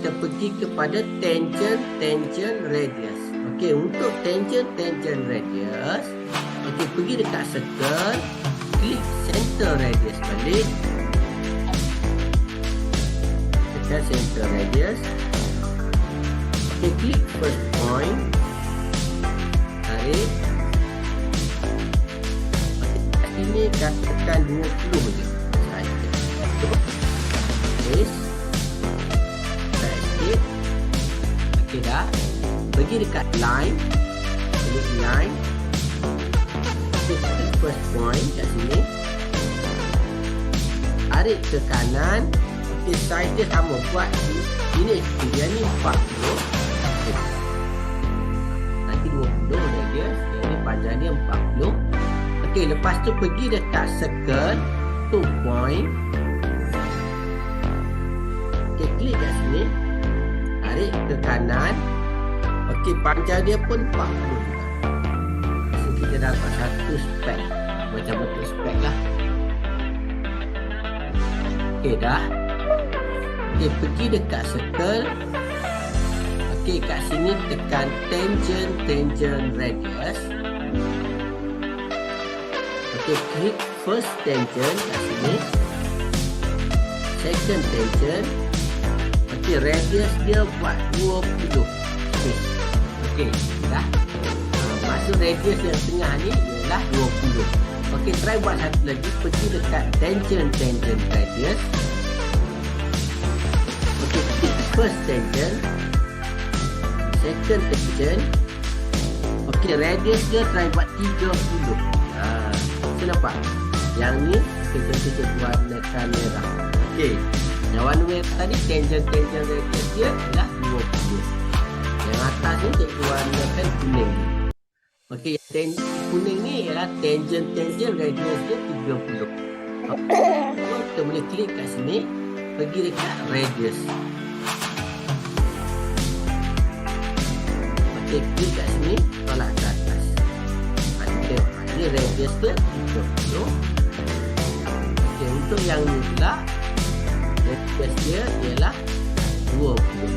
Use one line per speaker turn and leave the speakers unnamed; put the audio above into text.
kita pergi kepada tangent radius. Okey, untuk tangent radius, okey, pergi dekat circle, klik center radius balik. Tekan center radius. Okey, klik first point. Tarik. Okey, kat sini katakan 20 je. Okey, sikit. Okey dah. Pergi dekat line. Klik line. Klik first point kat sini. Tarik ke kanan. Okey, size dia sama. Buat ini dia ni 40. Okay. Nanti 20 dia. Yang ni panjang dia 40. Okey, lepas tu pergi dekat circle 2 point. Okey, klik kat sini. Tarik ke kanan. Okey, panjang dia pun 40 juga. So, kita dapat satu spek. Macam bentuk spek lah. Okey, dah. Okey, pergi dekat circle. Okey, kat sini tekan tangent radius. Okey, klik first tangent kat sini. Second tangent. Okey, radius dia buat 20. Okey, dah. Maksud radius yang tengah ni ialah 20. Okey, try buat satu lagi. Pergi dekat tangent radius. Okey, klik first tangent. Second tangent. Okey, radius dia try buat 30. Kita nampak? Yang ni kita tutup warnakan merah. Okey, yang warna merah tadi tangent radius dia adalah 20. Yang atas ni kita warnakan kuning. Okey, yang kuning ni ialah tangent radius dia 30. Okey, kita boleh klik kat sini. Pergi dekat radius. Okey, klik kat sini. Tolak ke atas. Ini radius dia 30. Okey, untuk yang ni pula radius dia ialah 20.